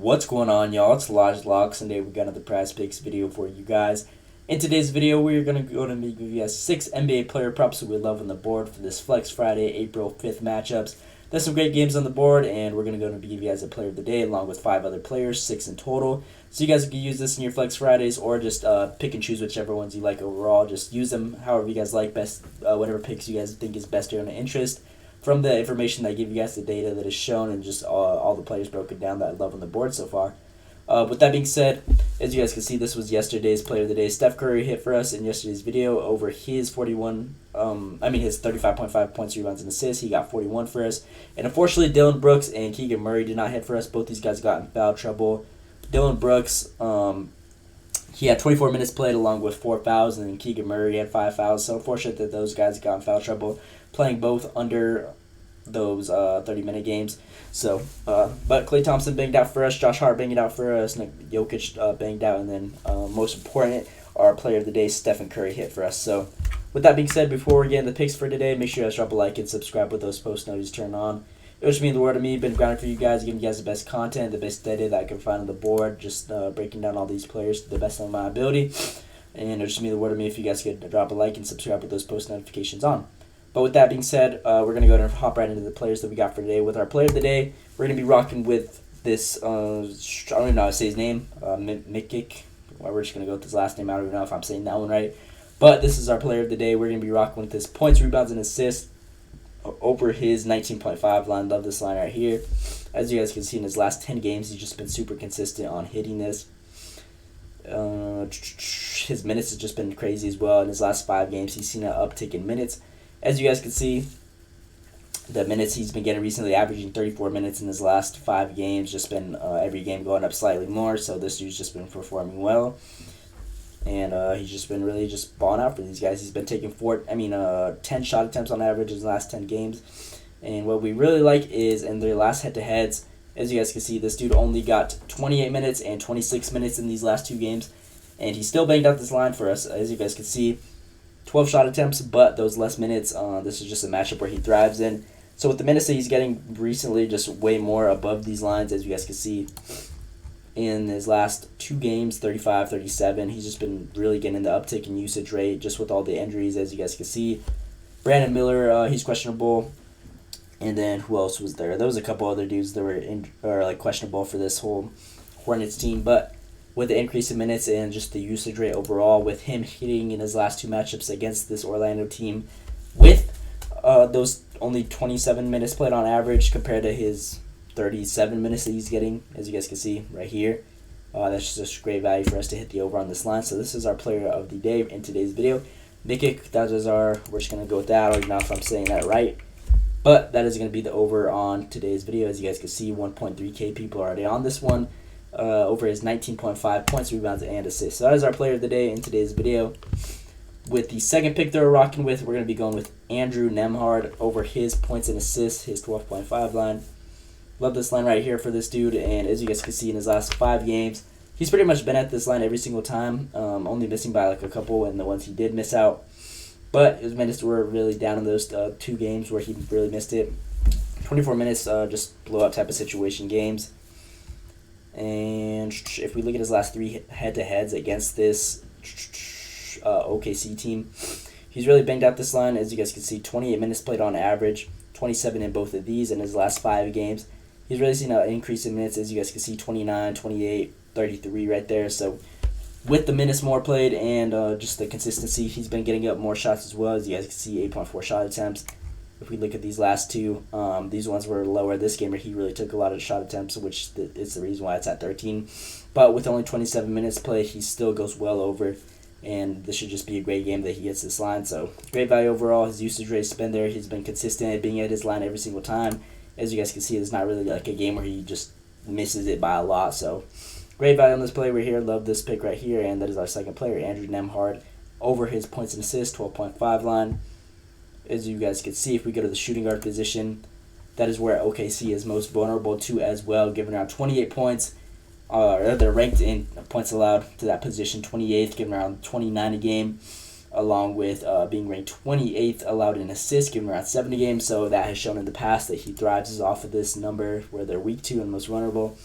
What's going on, y'all? It's Lodge Locks, and today we got another Prize Picks video for you guys. In today's video, we're going to be giving you guys 6 NBA player props that we love on the board for this Flex Friday, April 5th matchups. There's some great games on the board, and we're going to be giving you guys a player of the day along with 5 other players, 6 in total. So you guys can use this in your Flex Fridays or just pick and choose whichever ones you like overall. Just use them however you guys like best, whatever picks you guys think is best to your own interest. From the information that I give you guys, the data that is shown, and just all the players broken down that I love on the board so far. With that being said, as you guys can see, this was yesterday's player of the day. Steph Curry hit for us in yesterday's video over his his 35.5 points, rebounds, and assists. He got 41 for us. And unfortunately, Dillon Brooks and Keegan Murray did not hit for us. Both these guys got in foul trouble. Dillon Brooks, he had 24 minutes played along with 4 fouls, and then Keegan Murray had 5 fouls. So unfortunate that those guys got in foul trouble, playing both under those 30-minute games. So, but Klay Thompson banged out for us, Josh Hart banged out for us, Nick Jokic banged out, and then most important, our player of the day, Stephen Curry, hit for us. So, with that being said, before we get into the picks for today, make sure you guys drop a like and subscribe with those post notifications turned on. It would mean the world to me. Been grinding for you guys, giving you guys the best content, the best data that I can find on the board, just breaking down all these players to the best of my ability. And it would just mean the world to me if you guys could drop a like and subscribe with those post notifications on. But with that being said, we're going to go and hop right into the players that we got for today. With our player of the day, we're going to be rocking with this, I don't even know how to say his name, Mikic. Well, we're just going to go with his last name. I don't even know if I'm saying that one right. But this is our player of the day. We're going to be rocking with this points, rebounds, and assists over his 19.5 line. Love this line right here. As you guys can see, in his last 10 games, he's just been super consistent on hitting this. His minutes has just been crazy as well. In his last 5 games, he's seen an uptick in minutes. As you guys can see, the minutes he's been getting recently, averaging 34 minutes in his last 5 games, just been every game going up slightly more. So this dude's just been performing well, and he's just been really just balling out for these guys. He's been taking 10 shot attempts on average in his last 10 games, and what we really like is in their last head-to-heads. As you guys can see, this dude only got 28 minutes and 26 minutes in these last 2 games, and he still banged out this line for us. As you guys can see, 12 shot attempts, but those less minutes, this is just a matchup where he thrives in. So with the minutes that he's getting recently, just way more above these lines, as you guys can see. In his last 2 games, 35, 37, he's just been really getting the uptick in usage rate just with all the injuries, as you guys can see. Brandon Miller, he's questionable. And then who else was there? There was a couple other dudes that were questionable for this whole Hornets team, but with the increase in minutes and just the usage rate overall, with him hitting in his last 2 matchups against this Orlando team with those only 27 minutes played on average compared to his 37 minutes that he's getting, as you guys can see right here. That's just great value for us to hit the over on this line. So this is our player of the day in today's video. Mikic, we're just going to go with that. I don't even know if I'm saying that right. But that is going to be the over on today's video. As you guys can see, 1.3K people are already on this one. Over his 19.5 points, rebounds, and assists. So that is our player of the day in today's video. With the second pick that we're rocking with, we're going to be going with Andrew Nembhard over his points and assists, his 12.5 line. Love this line right here for this dude, and as you guys can see in his last 5 games, he's pretty much been at this line every single time, only missing by like a couple in the ones he did miss out. But his minutes were really down in those 2 games where he really missed it. 24 minutes, just blowout type of situation games. And if we look at his last 3 head-to-heads against this OKC team, he's really banged out this line. As you guys can see, 28 minutes played on average, 27 in both of these in his last 5 games. He's really seen an increase in minutes. As you guys can see, 29, 28, 33 right there. So with the minutes more played and just the consistency, he's been getting up more shots as well. As you guys can see, 8.4 shot attempts. If we look at these last 2, these ones were lower this game where he really took a lot of shot attempts, which is the reason why it's at 13. But with only 27 minutes played, he still goes well over, and this should just be a great game that he gets this line. So great value overall. His usage rate's been there. He's been consistent at being at his line every single time. As you guys can see, it's not really like a game where he just misses it by a lot. So great value on this player right here. Love this pick right here, and that is our second player, Andrew Nembhard, over his points and assists, 12.5 line. As you guys can see, if we go to the shooting guard position, that is where OKC is most vulnerable to as well, giving around 28 points. They're ranked in points allowed to that position, 28th, giving around 29 a game. along with being ranked 28th allowed in assists, given around 70 games. So that has shown in the past that he thrives off of this number where they're weak to and most vulnerable.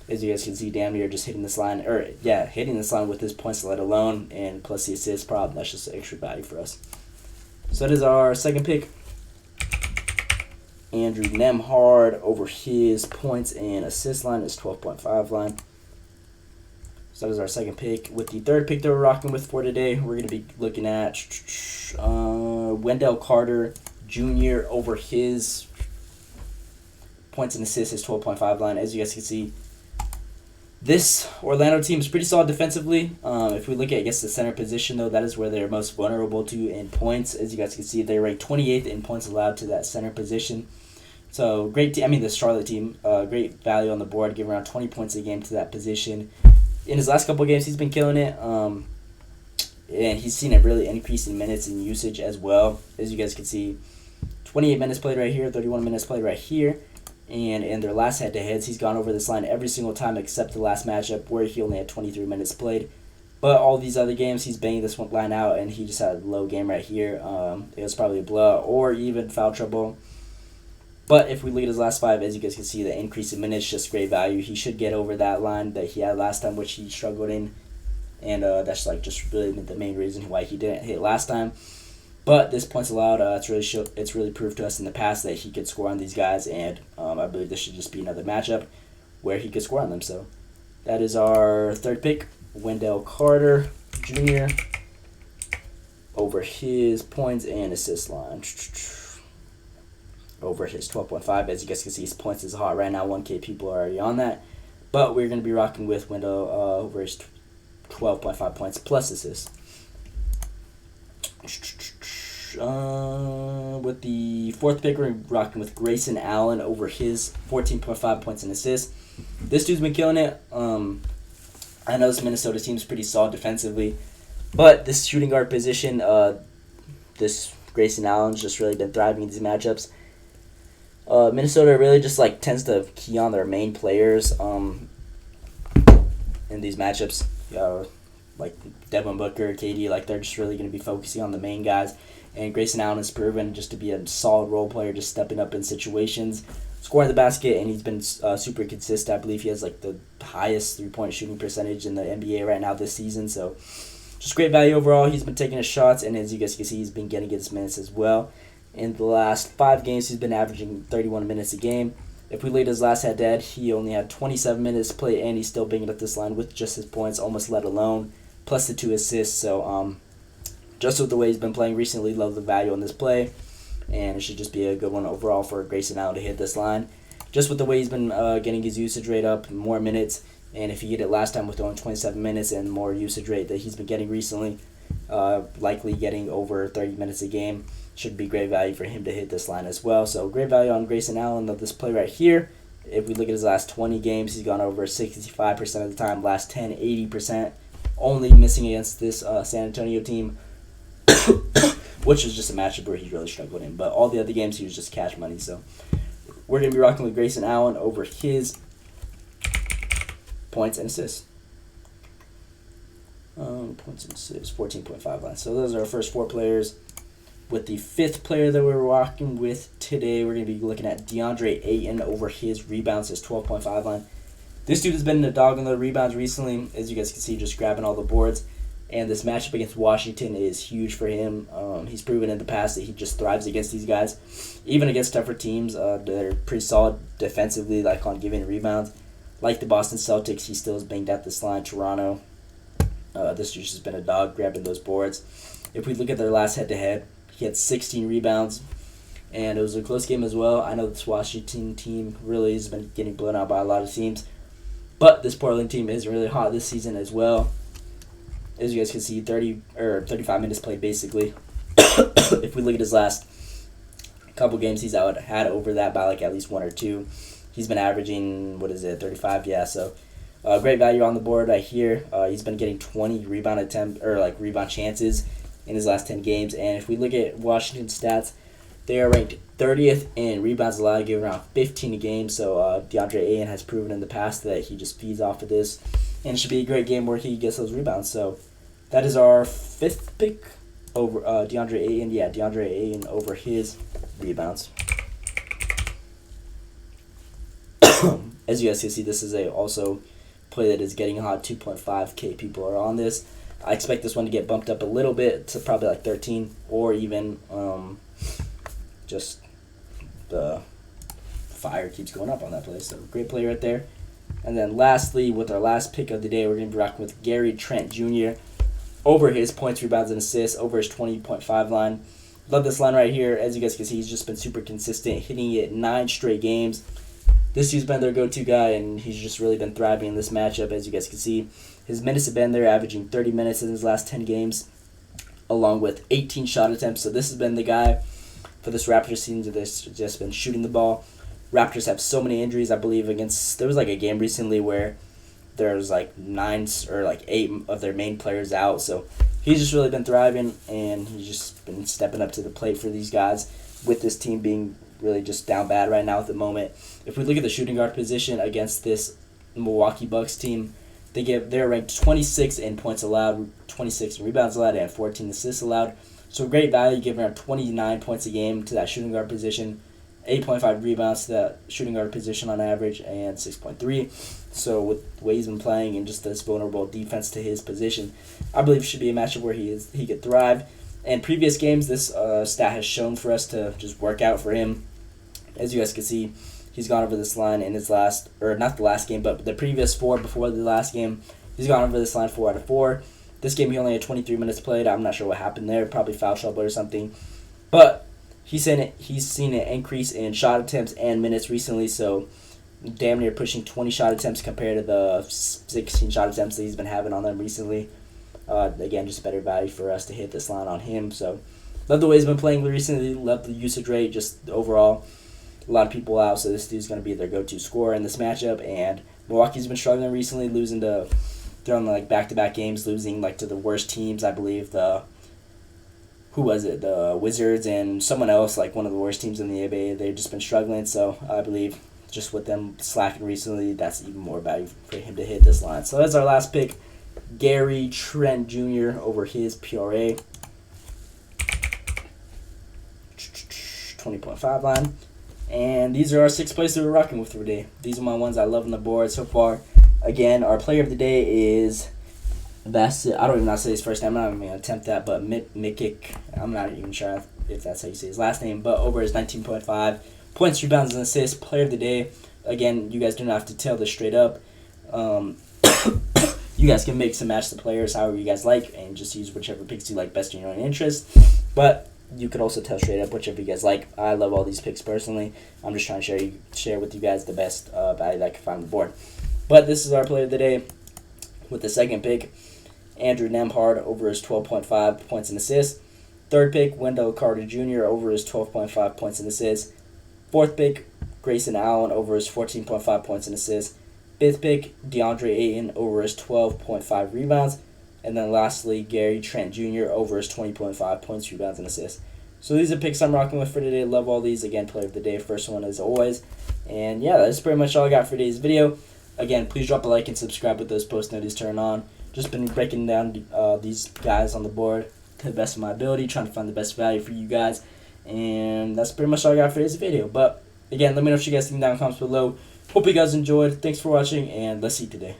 As you guys can see, damn near just hitting this line, hitting this line with his points, let alone, and plus the assist prop. That's just extra value for us. So that is our second pick. Andrew Nembhard over his points and assist line is 12.5 line. So that is our second pick. With the third pick that we're rocking with for today, we're going to be looking at Wendell Carter Jr. over his points and assists is 12.5 line. As you guys can see, this Orlando team is pretty solid defensively. If we look at, I guess, the center position, though, that is where they're most vulnerable to in points. As you guys can see, they're ranked 28th in points allowed to that center position. So, great team. I mean, the Charlotte team, great value on the board, giving around 20 points a game to that position. In his last couple of games, he's been killing it. And he's seen a really increase in minutes and usage as well. As you guys can see, 28 minutes played right here, 31 minutes played right here. And in their last head-to-heads, he's gone over this line every single time except the last matchup where he only had 23 minutes played. But all these other games, he's banging this one line out, and he just had a low game right here. It was probably a blowout or even foul trouble. But if we look at his last 5, as you guys can see, the increase in minutes, just great value. He should get over that line that he had last time, which he struggled in. And that's just really the main reason why he didn't hit last time. But this points allowed, it's really proved to us in the past that he could score on these guys, and I believe this should just be another matchup where he could score on them. So that is our third pick, Wendell Carter Jr. over his points and assist line. Over his 12.5. As you guys can see, his points is hot right now. 1K people are already on that. But we're going to be rocking with Wendell over his 12.5 points plus assists. With the fourth pick, we're rocking with Grayson Allen over his 14.5 points and assists. This dude's been killing it. I know this Minnesota team is pretty solid defensively, but this shooting guard position, this Grayson Allen's just really been thriving in these matchups. Minnesota really just tends to key on their main players in these matchups. Like Devin Booker, KD, they're just really going to be focusing on the main guys. And Grayson Allen has proven just to be a solid role player, just stepping up in situations, scoring the basket, and he's been super consistent. I believe he has the highest three-point shooting percentage in the NBA right now this season. So just great value overall. He's been taking his shots, and as you guys can see, he's been getting his minutes as well. In the last 5 games, he's been averaging 31 minutes a game. If we look at his last head-to-head, he only had 27 minutes played, and he's still banging up this line with just his points, almost let alone, plus the 2 assists. So just with the way he's been playing recently, love the value on this play, and it should just be a good one overall for Grayson Allen to hit this line. Just with the way he's been getting his usage rate up, more minutes, and if he hit it last time with only 27 minutes and more usage rate that he's been getting recently, likely getting over 30 minutes a game, should be great value for him to hit this line as well. So great value on Grayson Allen of this play right here. If we look at his last 20 games, he's gone over 65% of the time. Last 10, 80%. Only missing against this San Antonio team, which was just a matchup where he really struggled in. But all the other games, he was just cash money. So we're going to be rocking with Grayson Allen over his points and assists. Points and assists, 14.5 line. So those are our first 4 players. With the 5th player that we're rocking with today, we're going to be looking at DeAndre Ayton over his rebounds, his 12.5 line. This dude has been a dog on the rebounds recently, as you guys can see, just grabbing all the boards. And this matchup against Washington is huge for him. He's proven in the past that he just thrives against these guys. Even against tougher teams that are pretty solid defensively, on giving rebounds. Like the Boston Celtics, he still has banged out this line. Toronto, this dude's just been a dog grabbing those boards. If we look at their last head-to-head, he had 16 rebounds, and it was a close game as well. I know this Washington team really has been getting blown out by a lot of teams, but this Portland team is really hot this season as well. As you guys can see, 35 minutes played basically. If we look at his last couple games, he's had over that by at least 1 or 2. He's been averaging 35? Yeah, so great value on the board right here. He's been getting 20 rebound rebound chances in his last 10 games. And if we look at Washington's stats, they are ranked 30th in rebounds allowed, giving around 15 a game. So DeAndre Ayton has proven in the past that he just feeds off of this. And it should be a great game where he gets those rebounds. So that is our 5th pick over DeAndre Ayton. Yeah, DeAndre Ayton over his rebounds. As you guys can see, this is a also play that is getting hot. 2.5K people are on this. I expect this one to get bumped up a little bit to probably like 13, or even just the fire keeps going up on that play. So great play right there. And then lastly, with our last pick of the day, we're going to be rocking with Gary Trent Jr. over his points, rebounds, and assists, over his 20.5 line. Love this line right here. As you guys can see, he's just been super consistent, hitting it 9 straight games. This dude's been their go-to guy, and he's just really been thriving in this matchup. As you guys can see, his minutes have been there, averaging 30 minutes in his last 10 games, along with 18 shot attempts. So this has been the guy for this Raptors team that's just been shooting the ball. Raptors have so many injuries, I believe, there was like a game recently where there was like 9 or like 8 of their main players out. So he's just really been thriving, and he's just been stepping up to the plate for these guys, with this team being really just down bad right now at the moment. If we look at the shooting guard position against this Milwaukee Bucks team, they're ranked 26 in points allowed, 26 in rebounds allowed, and 14 assists allowed. So great value, giving around 29 points a game to that shooting guard position, 8.5 rebounds to that shooting guard position on average, and 6.3. So with the way he's been playing and just this vulnerable defense to his position, I believe it should be a matchup where he could thrive. In previous games, this stat has shown for us to just work out for him. As you guys can see, he's gone over this line in his last, or not the last game, but the previous 4 before the last game. He's gone over this line 4 out of 4. This game, he only had 23 minutes played. I'm not sure what happened there. Probably foul trouble or something. But he's seen an increase in shot attempts and minutes recently, so damn near pushing 20 shot attempts compared to the 16 shot attempts that he's been having on them recently. Again, just better value for us to hit this line on him. So love the way he's been playing recently. Love the usage rate, just overall. A lot of people out, so this dude's going to be their go-to scorer in this matchup. And Milwaukee's been struggling recently, throwing like back-to-back games, losing like to the worst teams, I believe. The Wizards and someone else, like one of the worst teams in the NBA. They've just been struggling, so I believe just with them slacking recently, that's even more value for him to hit this line. So that's our last pick, Gary Trent Jr. over his PRA. 20.5 line. And these are our 6 plays that we're rocking with for today. These are my ones I love on the board so far. Again, our player of the day is I don't even know how to say his first name. I'm not even going to attempt that, but Mikic. I'm not even sure if that's how you say his last name. But over his 19.5 points, rebounds, and assists, player of the day. Again, you guys do not have to tell this straight up. You guys can mix and match the players however you guys like, and just use whichever picks you like best in your own interest. But you could also tell straight up whichever you guys like. I love all these picks personally. I'm just trying to share with you guys the best value that I can find on the board. But this is our player of the day with the second pick, Andrew Nembhard over his 12.5 points and assists. Third pick, Wendell Carter Jr. over his 12.5 points and assists. Fourth pick, Grayson Allen over his 14.5 points and assists. Fifth pick, DeAndre Ayton over his 12.5 rebounds. And then lastly, Gary Trent Jr. over his 20.5 points, rebounds, and assists. So these are picks I'm rocking with for today. Love all these. Again, player of the day, first one as always. And yeah, that's pretty much all I got for today's video. Again, please drop a like and subscribe with those post notifications turned on. Just been breaking down these guys on the board to the best of my ability, trying to find the best value for you guys. And that's pretty much all I got for today's video. But again, let me know what you guys think down in the comments below. Hope you guys enjoyed. Thanks for watching, and let's see today.